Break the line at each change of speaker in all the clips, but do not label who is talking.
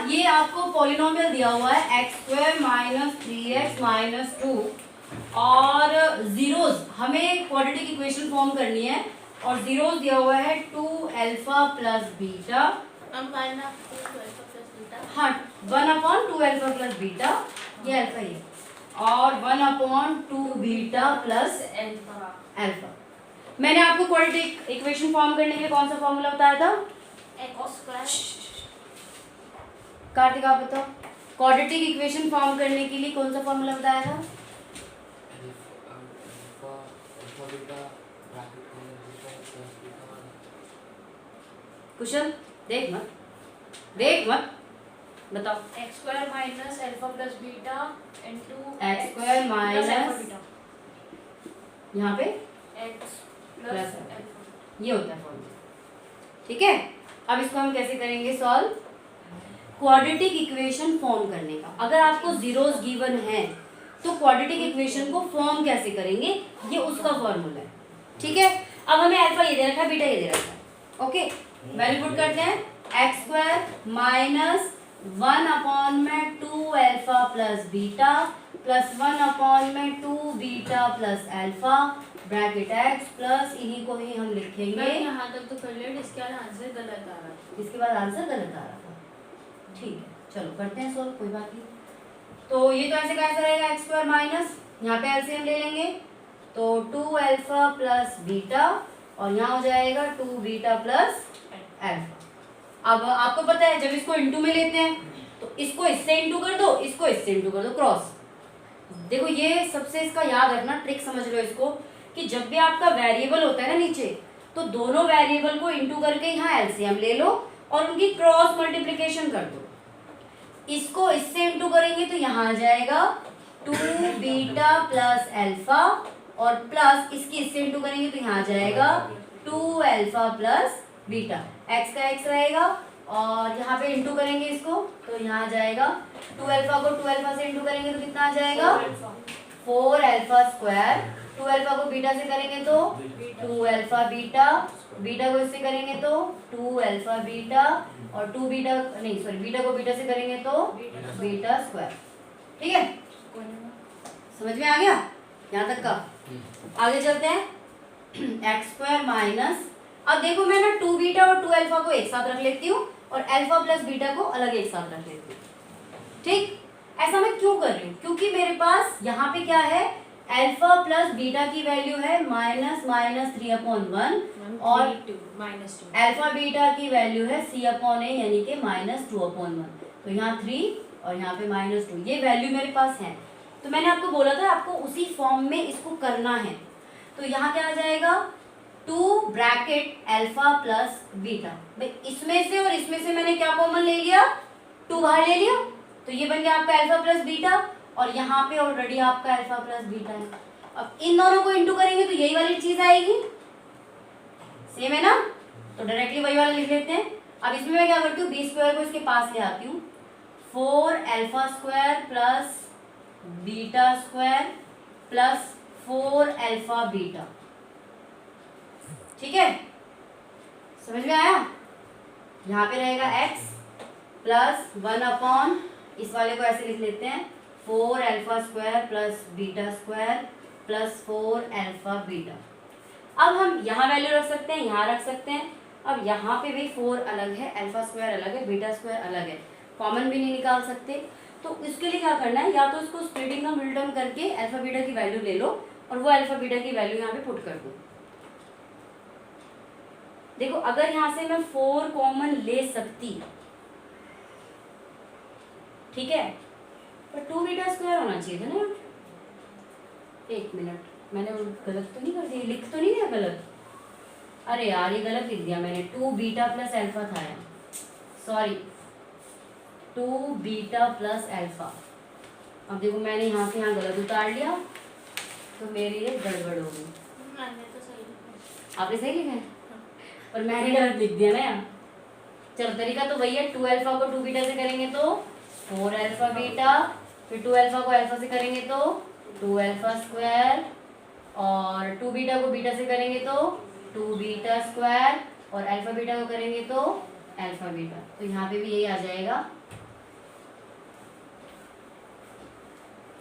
ये आपको पॉलिनोमियल दिया हुआ है x² माइनस 3x माइनस 2 और जीरोस हमें क्वाड्रेटिक इक्वेशन फॉर्म करनी है और जीरोस दिया हुआ है 2 अल्फा प्लस बीटा। हाँ 1/2 अल्फा प्लस बीटा, ये अल्फा ही है, और 1/2 बीटा प्लस अल्फा। मैंने आपको क्वाड्रेटिक इक्वेशन फॉर्म करने के लिए कौन सा फॉर्मूला बताया था? कार्तिक आप बताओ, क्वाड्रेटिक इक्वेशन फॉर्म करने के लिए कौन सा फॉर्मूला बताया था? कुशल देख मत बताओ।
x² minus alpha plus beta into
x² minus यहाँ पे
x प्लस
ये होता है फॉर्मूला, ठीक है। अब इसको हम कैसे करेंगे सॉल्व? क्वाड्रेटिक इक्वेशन फॉर्म करने का, अगर आपको जीरोस गिवन है तो क्वाड्रेटिक इक्वेशन को फॉर्म कैसे करेंगे, ये उसका फॉर्मूला है, ठीक है। अब हमें अल्फा ये दे रखा है, बीटा ये दे रखा है, ओके। वैल्यू पुट करते हैं, x² minus 1/2 alpha plus beta plus 1/2 beta plus alpha bracket x plus इन्हीं को ही हम लिखेंगे।
यहाँ तक तो कर लिया, इसके बाद आंसर गलत आ रहा है।
इसके बाद आंसर गलत आ रहा था, ठीक है। चलो करते हैं सॉल्व, कोई बात नहीं। तो ये तो ऐसे कैसे रहेगा, x² माइनस, यहाँ पे एलसीएम ले लेंगे तो 2 अल्फा प्लस बीटा और यहाँ हो जाएगा 2 बीटा प्लस अल्फा। अब आपको पता है जब इसको इंटू में लेते हैं तो इसको इससे इंटू कर दो, इसको इससे इंटू कर दो, क्रॉस। देखो ये सबसे इसका याद रखना, ट्रिक समझ लो इसको, कि जब भी आपका वेरिएबल होता है ना नीचे, तो दोनों वेरिएबल को इंटू करके यहाँ एलसीएम ले लो और उनकी क्रॉस मल्टीप्लिकेशन कर दो। इसको इससे इंटू करेंगे तो यहाँ आ जाएगा 2 बीटा प्लस अल्फा और प्लस इसकी इससे इंटू करेंगे तो यहाँ आ जाएगा 2 अल्फा प्लस बीटा। x का x रहेगा और यहाँ पे इंटू करेंगे इसको तो यहाँ आ जाएगा 2 अल्फा को 2 अल्फा से इंटू करेंगे तो कितना आ जाएगा 4 अल्फा स्क्वायर। 2 अल्फा को बीटा से करेंगे तो 2 अल्फा बीटा, बीटा को इससे करेंगे तो 2 अल्फा बीटा और 2 बीटा नहीं सॉरी बीटा को बीटा से करेंगे तो बीटा स्क्वायर, ठीक है। समझ में आ गया यहाँ तक का? आगे चलते हैं, x² माइनस, अब देखो मैं ना 2 बीटा और 2 अल्फा को एक साथ रख लेती हूँ और अल्फा प्लस बीटा को अलग एक साथ रख लेती हूँ, ठीक। ऐसा मैं क्यों कर रही हूँ? क्योंकि मेरे पास यहाँ पे क्या है, अल्फा प्लस बीटा की वैल्यू है -3/1 और अल्फा बीटा की वैल्यू है c/a यानी कि -2/1। तो यहाँ 3 और यहाँ पे -2, ये वैल्यू मेरे पास है। तो मैंने आपको बोला था आपको उसी फॉर्म में इसको करना है। तो यहाँ क्या आ जाएगा 2 ब्रैकेट अल्फा प्लस बीटा, भाई इसमें से और इसमें से मैंने क्या कॉमन ले लिया, 2 बाहर ले लिया, तो ये बन गया आपका अल्फा प्लस बीटा और यहाँ पे ऑलरेडी आपका अल्फा प्लस बीटा है। अब इन दोनों को इंटू करेंगे तो यही वाली चीज आएगी, सेम है ना, तो डायरेक्टली वही वाला लिख लेते हैं। अब इसमें मैं क्या करती हूँ, b² को इसके पास ले आती हूँ, 4 alpha square plus beta square plus 4 alpha beta, ठीक है। समझ में आया? यहाँ पे रहेगा x प्लस 1/, इस वाले को ऐसे लिख लेते हैं 4 alpha square plus beta square plus 4 alpha beta. अब हम यहाँ वैल्यू रख सकते हैं, यहाँ रख सकते हैं। अब यहाँ पे भी 4 अलग है, अल्फा स्क्वायर अलग है, बीटा स्क्वायर अलग है, कॉमन भी नहीं निकाल सकते। तो इसके लिए क्या करना है, या तो इसको स्प्लिटिंग का मिलटर्म करके अल्फा बीटा की वैल्यू ले लो और वो अल्फा बीटा की वैल्यू यहाँ पे पुट कर दो। देखो अगर यहाँ से मैं 4 कॉमन ले सकती, ठीक है, पर 2 बीटा स्क्वायर होना चाहिए था ना। एक मिनट, मैंने गलत तो नहीं कर दिया, लिख तो नहीं दिया गलत? अरे यार ये गलत लिख दिया मैंने, 2 बीटा प्लस अल्फा था यार, सॉरी 2 बीटा प्लस अल्फा। अब देखो मैंने यहाँ से यहाँ गलत उतार लिया तो मेरी ये गड़बड़ हो गई। आपने सही लिखा है और मैंने गलत लिख दिया ना यार। चलो तरीका तो वही है, 2 अल्फा को 2 बीटा से करेंगे तो 4 अल्फा बीटा, फिर 2 अल्फा को अल्फा से करेंगे तो 2 अल्फा स्क्वायर और 2 बीटा को बीटा से करेंगे तो 2 बीटा स्क्वायर और अल्फा बीटा को करेंगे तो अल्फा बीटा। तो यहाँ पे भी यही आ जाएगा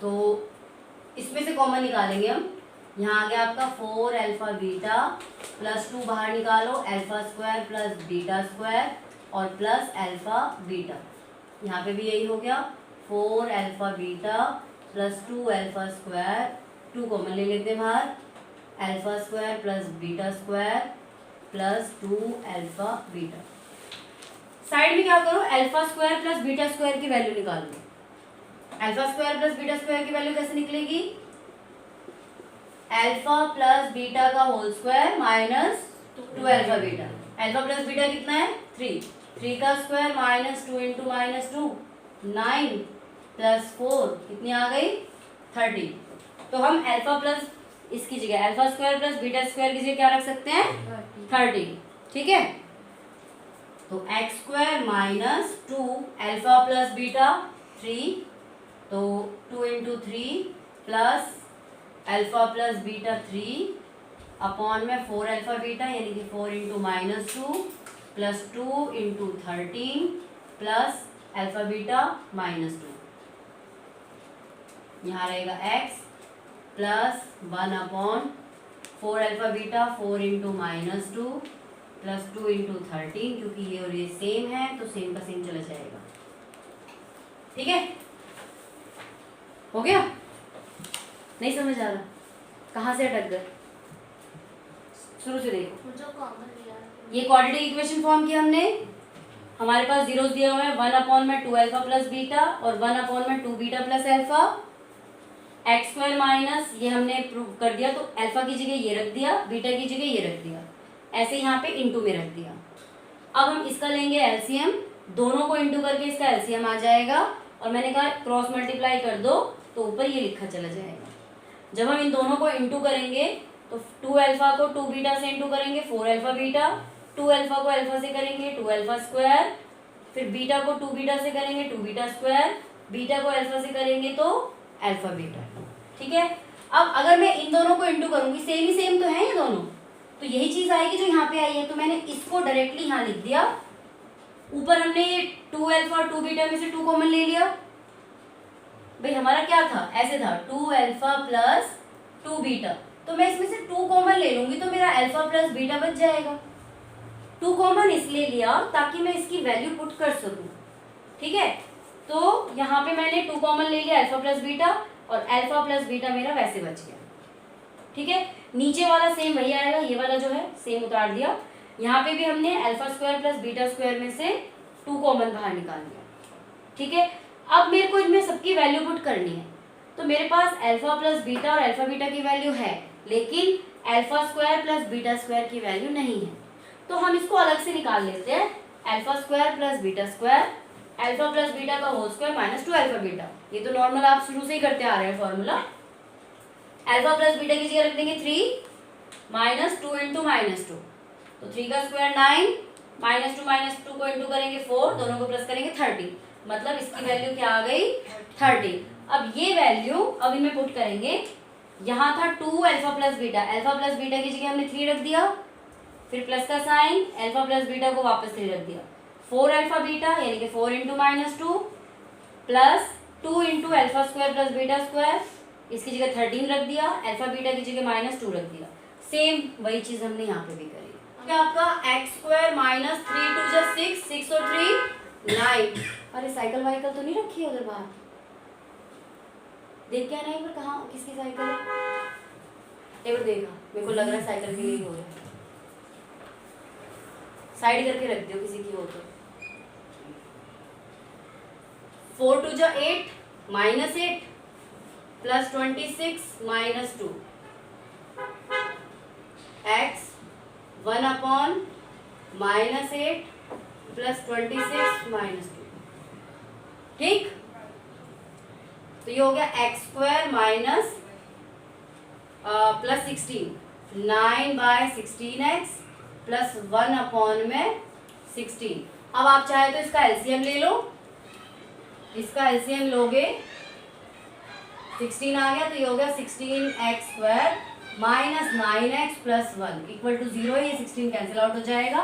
तो इसमें से कॉमन निकालेंगे हम। यहाँ आ गया आपका 4 अल्फा बीटा प्लस 2 बाहर निकालो, alpha square plus beta square और प्लस अल्फा बीटा। यहाँ पे भी यही हो गया 4 alpha beta plus 2 alpha square, 2 common ले लेते हैं बाहर, alpha square plus beta square plus 2 alpha beta. Side में क्या करो, alpha square plus beta square की वैल्यू निकालो। Alpha square plus beta square की वैल्यू कैसे निकलेगी, अल्फा प्लस बीटा का whole square minus 2 alpha beta. Alpha plus beta कितना है 3, 3 का square minus 2 into minus 2 9 plus 4 कितनी आ गई 30। तो हम अल्फा प्लस इसकी जगह alpha square plus beta square की जगह क्या रख सकते हैं 30, ठीक है। तो x square minus 2 alpha plus beta 3, तो 2 into 3 plus alpha plus beta 3 upon में 4 अल्फा बीटा यानी कि 4 into minus 2 plus 2 into 13 plus alpha beta minus 2। यहाँ रहेगा x plus 1 upon 4 alpha beta 4 into minus 2 plus 2 into 13, क्योंकि ये और ये सेम है तो सेम का सेम चला जाएगा, ठीक है। हो गया, नहीं समझ आ रहा, कहाँ से अटक गए, शुरू से देखो।
मुझे कॉमन लिया
ये क्वाड्रेटिक इक्वेशन फॉर्म किया हमने, हमारे पास जीरोस दिए हुए हैं, 1 अपॉन में 2 अल्फा प्लस बीटा और 1 अपॉन में 2 beta plus alpha. X square minus ये हमने प्रूव कर दिया, तो अल्फा की जगह ये रख दिया, बीटा की जगह ये रख दिया, ऐसे यहाँ पे इंटू में रख दिया। अब हम इसका लेंगे एलसीएम, दोनों को इंटू करके इसका एलसीएम आ जाएगा, और मैंने कहा क्रॉस मल्टीप्लाई कर दो तो ऊपर ये लिखा चला जाएगा। जब हम इन दोनों को इंटू करेंगे तो 2 अल्फा को 2 बीटा से इंटू करेंगे 4 अल्फा बीटा, 2 अल्फा को अल्फा से करेंगे 2 अल्फा स्क्वायर, फिर बीटा को 2 बीटा से करेंगे 2 बीटा स्क्वायर, बीटा को अल्फा से करेंगे तो अल्फा बीटा, ठीक है। अब अगर मैं इन दोनों को इंटू करूंगी, सेम ही सेम तो है ये दोनों, तो यही चीज आएगी जो यहाँ पे आई है, तो मैंने इसको डायरेक्टली यहाँ लिख दिया। ऊपर हमने ये 2 अल्फा और 2 बीटा में से 2 कॉमन ले लिया। भाई हमारा क्या था, ऐसे था 2 अल्फा प्लस 2 बीटा, तो मैं इसमें से 2 कॉमन ले लूंगी तो मेरा अल्फा प्लस बीटा बच जाएगा। 2 कॉमन इसलिए लिया ताकि मैं इसकी वैल्यू पुट कर सकूं, ठीक है। तो यहाँ पे मैंने 2 कॉमन ले लिया अल्फा प्लस बीटा, और अल्फा प्लस बीटा मेरा वैसे बच गया, ठीक है। नीचे वाला सेम वही आएगा, ये वाला जो है सेम उतार दिया। यहाँ पे भी हमने alpha square plus beta square में से 2 कॉमन बाहर निकाल दिया, ठीक है। अब मेरे को इनमें सबकी वैल्यू पुट करनी है, तो मेरे पास अल्फा प्लस बीटा और अल्फा बीटा की वैल्यू है, लेकिन alpha square plus beta square की वैल्यू नहीं है, तो हम इसको अलग से निकाल लेते हैं। Alpha square plus beta square, alpha plus beta का whole square minus 2 alpha beta, ये तो नॉर्मल आप शुरू से ही करते आ रहे हैं फॉर्मूला। अल्फा प्लस बीटा की जगह रख देंगे 3 माइनस 2 इंटू माइनस 2, तो 3 का स्क्वायर 9 माइनस 2 को इंटू करेंगे 4, दोनों को प्लस करेंगे 30, मतलब इसकी वैल्यू क्या आ गई 30। अब ये वैल्यू अब इनमें पुट करेंगे। यहाँ था 2 alpha plus beta, alpha plus beta की जगह हमने 3 रख दिया, फिर प्लस का साइन, अल्फा प्लस बीटा को वापस 3 रख दिया, 4 अल्फा बीटा यानी कि 4 into minus 2 plus 2 into alpha square plus beta square, इसकी जगह 13 रख दिया, अल्फा बीटा की जगह माइनस 2 रख दिया। सेम वही चीज हमने यहाँ पे भी करी। क्या आपका एक्स स्क्वायर माइनस 3 2 जा 6, 6 और 3 9। अरे साइकिल वाइकल तो नहीं रखी है उधर बाहर, देख क्या नहीं, पर कहाँ किसकी साइकिल है, एक बार देखा, मेरे को लग रहा है साइकिल के लिए हो रहा है, साइड करके रख दियो किसी की हो तो। 4 2 जा 8 minus 8 plus 26 minus 2, x 1 upon minus 8 plus 26 minus 2, ठीक। तो ये हो गया x square minus plus 16, 9/16x plus 1 upon में 16। अब आप चाहे तो इसका एलसीएम ले लो, इसका एलसीएम लोगे 16 आ गया, तो ये हो गया 16x square minus 9x plus 1 equal to 0 है, ये 16 कैंसिल आउट हो जाएगा,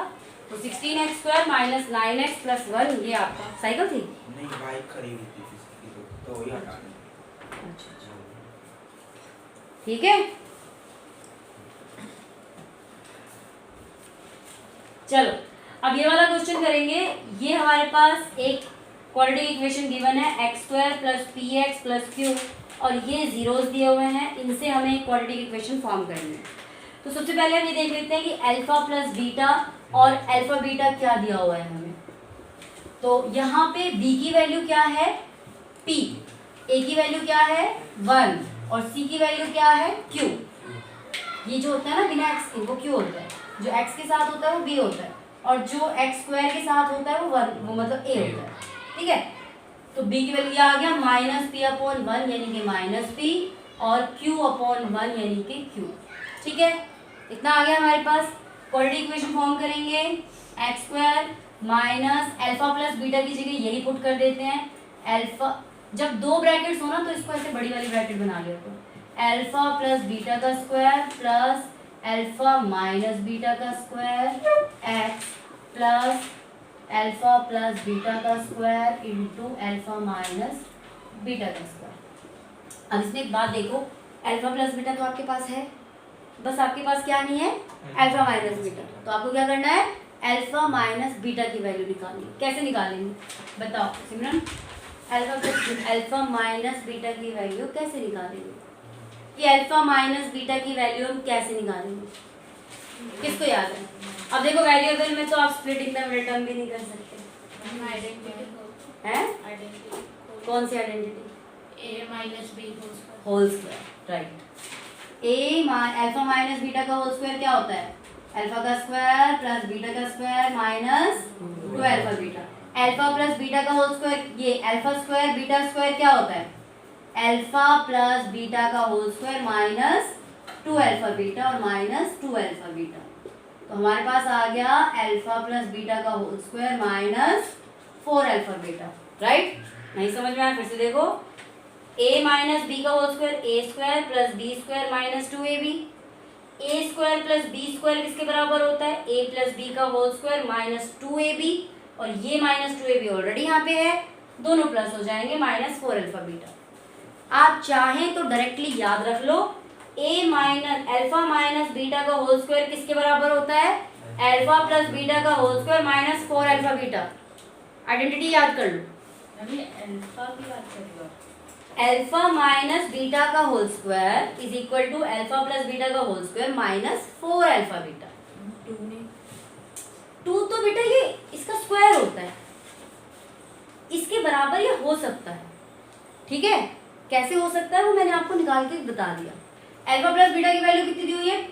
तो 16x square minus 9x plus 1 ये आपका साइकिल थी
नहीं, बाइक खरीदी थी तो वही हटा दी।
अच्छा, ठीक है। चलो अब ये वाला क्वेश्चन करेंगे। ये हमारे पास एक क्वाड्रेटिक इक्वेशन गिवन है x² plus P x plus Q, और ये जीरोस दिए हुए हैं, इनसे हमें एक क्वाड्रेटिक इक्वेशन फॉर्म करनी है। तो सबसे पहले हम ये देख लेते हैं कि अल्फा प्लस बीटा और अल्फा बीटा क्या दिया हुआ है हमें। तो यहाँ पे b की वैल्यू क्या है p, a की वैल्यू क्या है 1 और c की वैल्यू क्या है q। ये जो होता है ना बिना x के वो q होता है, जो x के साथ होता है वो b होता है, और जो x² के साथ होता है वो 1, वो मतलब a होता है, ठीक है। तो b की वैल्यू आ गया -p/1 यानी कि -p, और q/1 यानी कि q, ठीक है। इतना आ गया हमारे पास। क्वाड्रेटिक इक्वेशन फॉर्म करेंगे, x² minus alpha plus beta की जगह यही पुट कर देते हैं। अल्फा, जब दो ब्रैकेट्स हो ना तो इसको ऐसे बड़ी वाली ब्रैकेट बना लिया करो, अल्फा प्लस बीटा का square plus alpha minus beta का square X plus alpha plus beta का square into alpha minus beta का स्क्वायर। अब इसमें एक बात देखो, अल्फा प्लस बीटा तो आपके पास है, बस आपके पास क्या नहीं है अल्फा माइनस बीटा। तो आपको क्या करना है, अल्फा माइनस बीटा की वैल्यू निकालनी। कैसे निकालेंगे बताओ सिमरन, अल्फा माइनस बीटा की वैल्यू कैसे निकालेंगे, कि अल्फा माइनस बीटा की वैल्यू हम कैसे निकालेंगे, किसको याद है? अब देखो वेरिएबल में तो आप स्प्लिटिंग द मिडिल टर्म भी नहीं कर सकते हैं। कौन सी identity?
a minus b
whole square, right. Alpha minus beta का होल स्क्वायर क्या होता है, अल्फा का स्क्वायर प्लस बीटा का square minus 2 alpha beta. Alpha plus beta का होल स्क्वायर, ये अल्फा स्क्वायर बीटा स्क्वायर क्या होता है, अल्फा प्लस बीटा का whole square minus 2 alpha beta और माइनस 2 अल्फा बीटा। तो हमारे पास आ गया अल्फा प्लस बीटा का whole square minus 4 alpha beta, right. नहीं समझ में आया, फिर से देखो, a माइनस बी का whole square a² plus b² minus 2ab। a² plus b² किसके बराबर होता है, a प्लस b का होल स्क्वायर माइनस 2ab, और ये माइनस 2ab ऑलरेडी यहाँ पे है, दोनों प्लस हो जाएंगे माइनस 4 अल्फा बीटा। आप चाहें तो डायरेक्टली याद रख लो, a minus alpha minus beta का होल स्क्वायर किसके बराबर होता है, अल्फा प्लस बीटा का whole square minus 4 alpha beta. Identity याद कर लो।
अभी अल्फा की बात कर रही हो,
अल्फा माइनस बीटा का whole square is equal to alpha plus beta का whole square minus 4 alpha beta. 2 तो बेटा ये इसका स्क्वायर होता है, इसके बराबर ये हो सकता है, ठीक है। कैसे हो सकता है वो मैंने आपको निकाल के बता दिया। अल्फा प्लस बीटा की वैल्यू कितनी दी हुई है,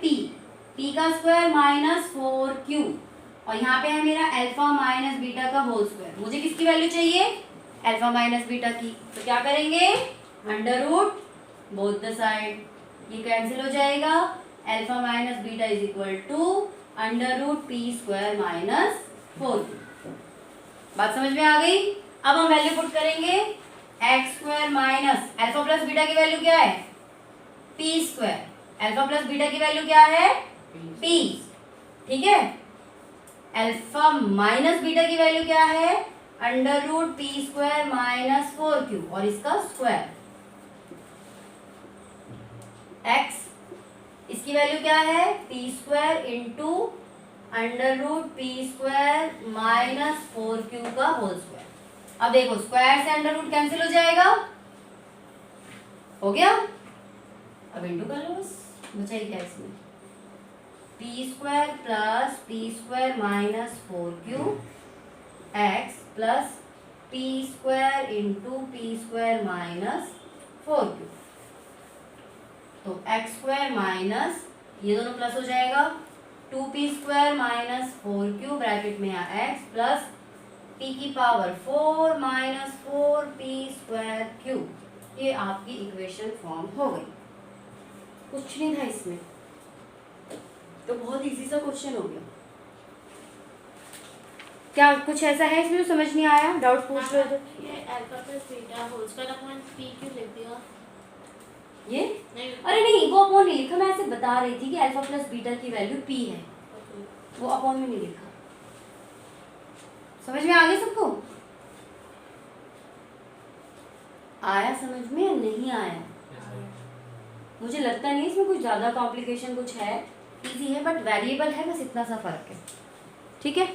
p का स्क्वायर माइनस 4q, और यहाँ पे है मेरा अल्फा माइनस बीटा का होल स्क्वायर। मुझे किसकी वैल्यू चाहिए, अल्फा माइनस बीटा की। तो क्या करेंगे, under root both the side, ये कैंसिल हो जाएगा, alpha minus beta is equal to under root p² minus 4q। बात समझ में आ गई। अब हम वैल्यू पुट करेंगे, x² minus alpha plus beta की वैल्यू क्या है p², अल्फा प्लस बीटा की वैल्यू क्या है p, ठीक है। अल्फा माइनस बीटा की वैल्यू क्या है, under root p² minus 4q, और इसका स्क्वायर x, इसकी वैल्यू क्या है p² into under root p² minus 4q का होल स्क्वायर। अब देखो स्क्वायर से अंडर रूट कैंसिल हो जाएगा, हो गया। अब इंटू कर लो, बस बचा ही क्या इसमें, p² plus p² minus 4q x plus p² into p² minus 4q। तो x² माइनस ये दोनों प्लस हो जाएगा, 2p² माइनस 4q ब्रैकेट में है x प्लस p की पावर 4 माइनस 4p²q। ये आपकी इक्वेशन फॉर्म हो गई। कुछ नहीं था इसमें, तो बहुत इजी सा क्वेश्चन हो गया। क्या कुछ ऐसा है इसमें जो समझ नहीं आया, डाउट पूछ लो।
ये alpha plus beta whole square upon p क्यों लिख दिया?
ये
नहीं,
अरे नहीं, वो अपॉन नहीं लिखा, मैं ऐसे बता रही थी कि अल्फा प्लस बीटा की वैल्यू p है, वो अपॉन में नहीं लिखा। समझ में आ गया सबको? आया समझ में या नहीं आया? मुझे लगता नहीं इसमें कुछ ज़्यादा कॉम्प्लिकेशन कुछ है, इजी है, बट वेरिएबल है, बस इतना सा फर्क है। ठीक है।